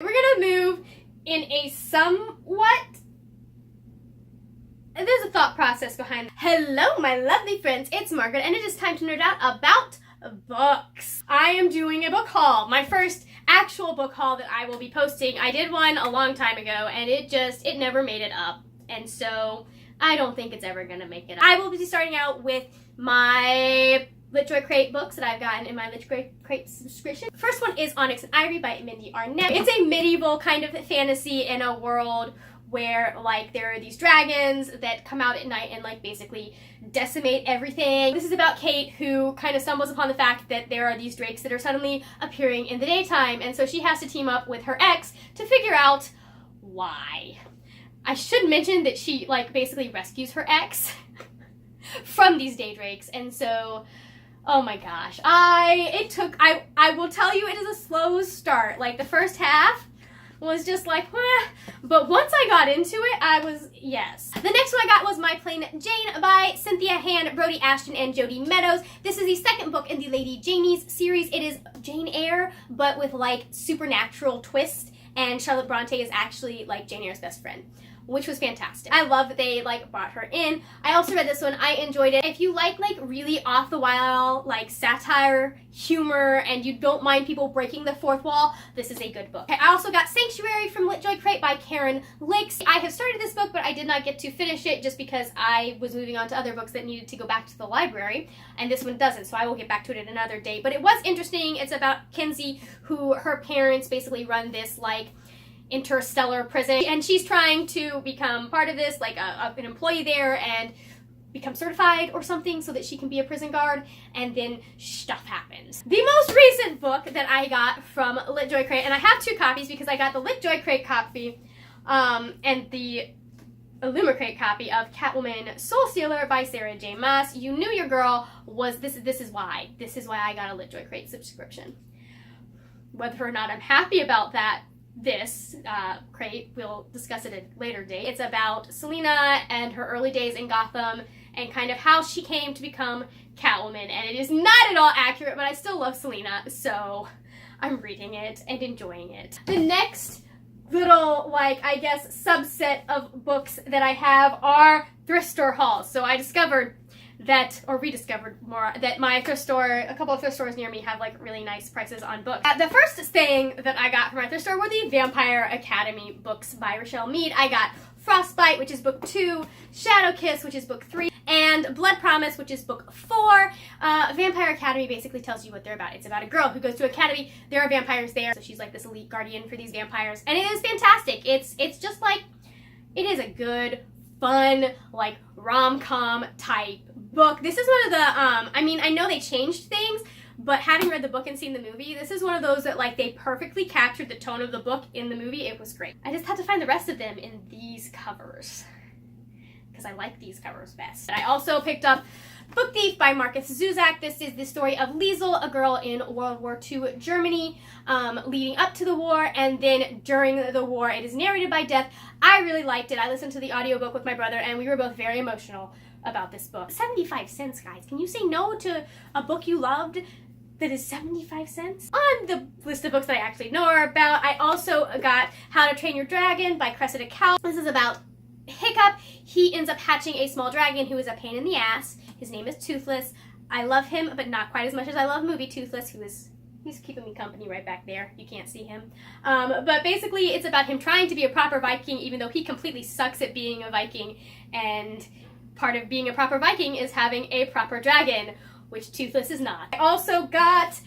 We're gonna move in a somewhat... There's a thought process behind. Hello, my lovely friends. It's Margaret, and it is time to nerd out about books. I am doing a book haul. My first actual book haul that I will be posting. I did one a long time ago, and it never made it up. And so I don't think it's ever gonna make it up. I will be starting out with my LitJoy Crate books that I've gotten in my LitJoy Crate subscription. First one is Onyx and Ivy by Mindy Arnett. It's a medieval kind of fantasy in a world where, like, there are these dragons that come out at night and, like, basically decimate everything. This is about Kate, who kind of stumbles upon the fact that there are these drakes that are suddenly appearing in the daytime, and so she has to team up with her ex to figure out why. I should mention that she, like, basically rescues her ex from these day drakes, and so... oh my gosh. I will tell you, it is a slow start. Like, the first half was just like, but once I got into it, I was, yes. The next one I got was My Plain Jane by Cynthia Hand, Brody Ashton, and Jody Meadows. This is the second book in the Lady Janie's series. It is Jane Eyre, but with, like, supernatural twist, and Charlotte Bronte is actually, like, Jane Eyre's best friend, which was fantastic. I love that they, like, brought her in. I also read this one. I enjoyed it. If you like really off-the-wall, like, satire, humor, and you don't mind people breaking the fourth wall, this is a good book. I also got Sanctuary from LitJoy Crate by Karen Lakes. I have started this book, but I did not get to finish it just because I was moving on to other books that needed to go back to the library, and this one doesn't, so I will get back to it at another day. But it was interesting. It's about Kinsey, who her parents basically run this, like, interstellar prison, and she's trying to become part of this, like an employee there, and become certified or something so that she can be a prison guard, and then stuff happens. The most recent book that I got from LitJoy Crate, and I have two copies because I got the LitJoy Crate copy and the Illumicrate copy of Catwoman Soul Stealer by Sarah J. Maas. You knew your girl was, this is why I got a LitJoy Crate subscription. Whether or not I'm happy about that, this crate, we'll discuss it at a later date. It's about Selina and her early days in Gotham and kind of how she came to become Catwoman, and it is not at all accurate, but I still love Selina, so I'm reading it and enjoying it. The next little, like, I guess, subset of books that I have are thrift store hauls. So I discovered that, or rediscovered more, that my thrift store, a couple of thrift stores near me have, like, really nice prices on books. The first thing that I got from my thrift store were the Vampire Academy books by Rochelle Mead. I got Frostbite, which is book 2, Shadow Kiss, which is book 3, and Blood Promise, which is book 4. Vampire Academy basically tells you what they're about. It's about a girl who goes to academy. There are vampires there, so she's like this elite guardian for these vampires, and it is fantastic. It's just like, it is a good, fun, like, rom-com type book. This is one of the, I mean, I know they changed things, but having read the book and seen the movie, this is one of those that, like, they perfectly captured the tone of the book in the movie. It was great. I just had to find the rest of them in these covers, because I like these covers best. I also picked up Book Thief by Marcus Zuzak. This is the story of Liesel, a girl in World War II Germany, leading up to the war, and then during the war. It is narrated by Death. I really liked it. I listened to the audiobook with my brother, and we were both very emotional about this book. 75 cents, guys. Can you say no to a book you loved that is 75 cents? On the list of books that I actually know about, I also got How to Train Your Dragon by Cressida Cowles. This is about Hiccup. He ends up hatching a small dragon who is a pain in the ass. His name is Toothless. I love him, but not quite as much as I love movie Toothless, he's keeping me company right back there. You can't see him. But basically, it's about him trying to be a proper Viking, even though he completely sucks at being a Viking, and part of being a proper Viking is having a proper dragon, which Toothless is not. I also got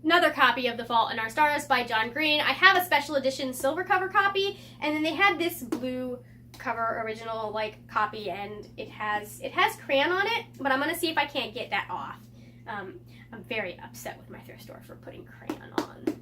another copy of The Fault in Our Stars by John Green. I have a special edition silver cover copy, and then they had this blue cover original, like, copy, and it has crayon on it, but I'm gonna see if I can't get that off. I'm very upset with my thrift store for putting crayon on.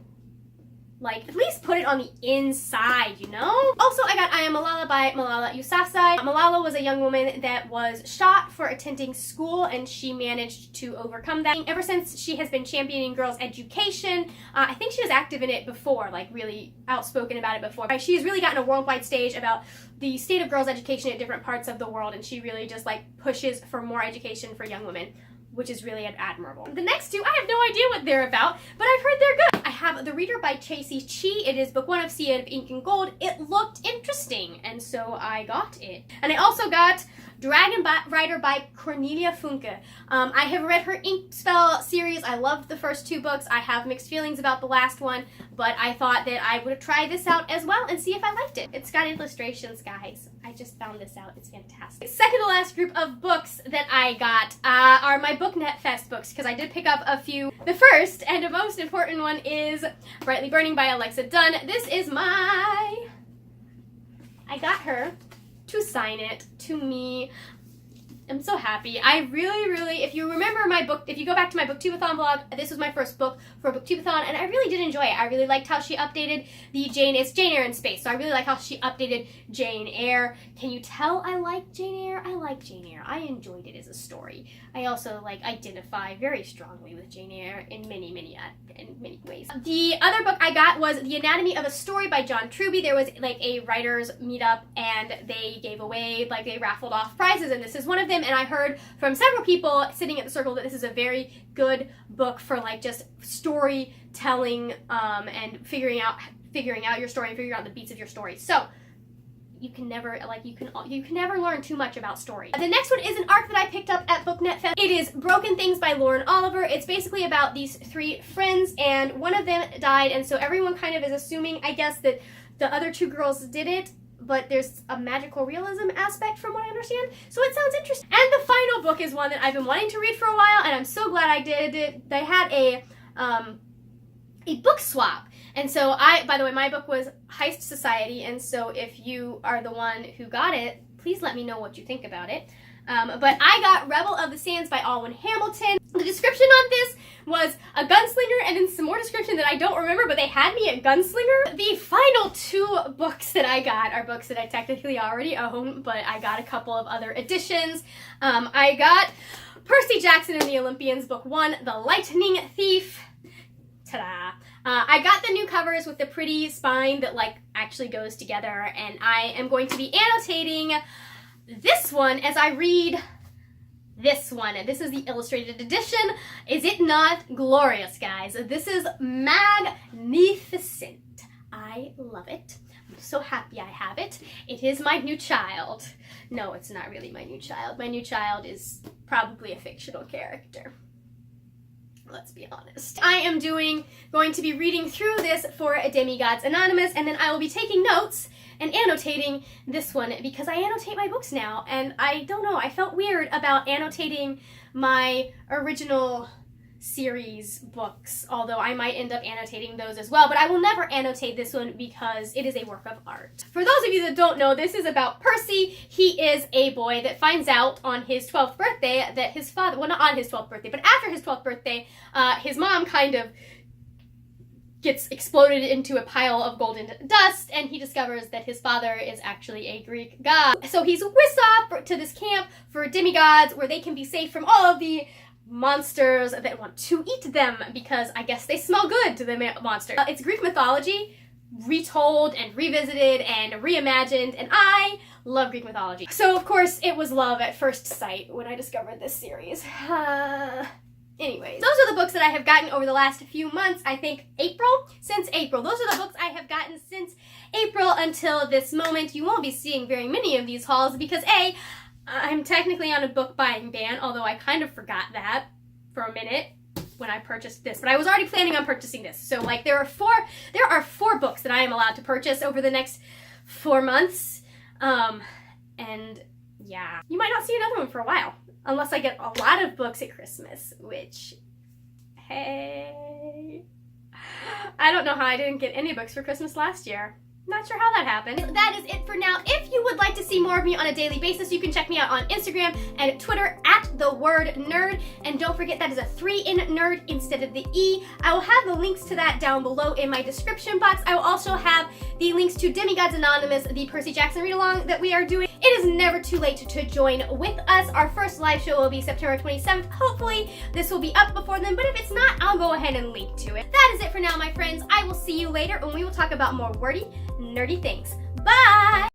Like, at least put it on the inside, you know? Also, I got I Am Malala by Malala Yousafzai. Malala was a young woman that was shot for attending school, and she managed to overcome that. Ever since, she has been championing girls' education. I think she was active in it before, like, really outspoken about it before. She has really gotten a worldwide stage about the state of girls' education at different parts of the world, and she really just, like, pushes for more education for young women, which is really admirable. The next two, I have no idea what they're about, but I've heard they're good. I have The Reader by Chasey Chi. It is book 1 of Sea of Ink and Gold. It looked interesting, and so I got it. And I also got Dragon Rider by Cornelia Funke. I have read her Ink Spell series. I loved the first 2 books. I have mixed feelings about the last one, but I thought that I would try this out as well and see if I liked it. It's got illustrations, guys. I just found this out. It's fantastic. Second to last group of books that I got are my BookNet Fest books, because I did pick up a few. The first and the most important one is Brightly Burning by Alexa Dunn. This is I got her to sign it to me. I'm so happy. I really, if you remember my book, if you go back to my Booktubeathon vlog, this was my first book for Booktubeathon, and I really did enjoy it. I really liked how she updated it's Jane Eyre in space, so I really like how she updated Jane Eyre. Can you tell I like Jane Eyre? I like Jane Eyre. I enjoyed it as a story. I also identify very strongly with Jane Eyre in many ways. The other book I got was The Anatomy of a Story by John Truby. There was a writers meetup, and they gave away, they raffled off prizes, and this is one of them. And I heard from several people sitting at the circle that this is a very good book for just storytelling and figuring out your story and figuring out the beats of your story. So you can never you can never learn too much about story. The next one is an arc that I picked up at BookNet Fest. It is Broken Things by Lauren Oliver. It's basically about these 3 friends, and one of them died, and so everyone kind of is assuming, I guess, that the other 2 girls did it, but there's a magical realism aspect from what I understand, so it sounds interesting. And the final book is one that I've been wanting to read for a while, and I'm so glad I did it. They had a book swap, and so by the way, my book was Heist Society, and so if you are the one who got it, please let me know what you think about it. But I got Rebel of the Sands by Alwyn Hamilton. The description on this was a gunslinger and then some more description that I don't remember, but they had me at gunslinger. The final 2 books that I got are books that I technically already own, but I got a couple of other editions. I got Percy Jackson and the Olympians, book 1, The Lightning Thief. Ta-da! I got the new covers with the pretty spine that actually goes together, and I am going to be annotating this one as I read this one. And this is the illustrated edition. Is it not glorious, guys? This is magnificent. I love it. I'm so happy I have it. It is my new child. No, it's not really my new child. My new child is probably a fictional character. Let's be honest. I am going to be reading through this for Demigods Anonymous, and then I will be taking notes and annotating this one, because I annotate my books now, and I don't know, I felt weird about annotating my original series books, although I might end up annotating those as well, but I will never annotate this one because it is a work of art. For those of you that don't know, this is about Percy. He is a boy that finds out on his 12th birthday that his father, well, not on his 12th birthday, but after his 12th birthday, his mom kind of gets exploded into a pile of golden dust, and he discovers that his father is actually a Greek god. So he's whisked off to this camp for demigods where they can be safe from all of the monsters that want to eat them, because I guess they smell good to the monster. It's Greek mythology retold and revisited and reimagined, and I love Greek mythology. So of course it was love at first sight when I discovered this series. Anyways, those are the books that I have gotten over the last few months. I think since April. Those are the books I have gotten since April until this moment. You won't be seeing very many of these hauls because A, I'm technically on a book buying ban, although I kind of forgot that for a minute when I purchased this, but I was already planning on purchasing this. So there are four books that I am allowed to purchase over the next 4 months. And yeah, you might not see another one for a while, unless I get a lot of books at Christmas, which, hey, I don't know how I didn't get any books for Christmas last year. Not sure how that happened. That is it for now. If you would like to see more of me on a daily basis, you can check me out on Instagram and Twitter at @thewordnerd. And don't forget that is a 3 in nerd instead of the E. I will have the links to that down below in my description box. I will also have the links to Demigods Anonymous, the Percy Jackson read-along that we are doing. It is never too late to join with us. Our first live show will be September 27th. Hopefully this will be up before then, but if it's not, I'll go ahead and link to it. That is it for now, my friends. I will see you later when we will talk about more wordy, nerdy things. Bye!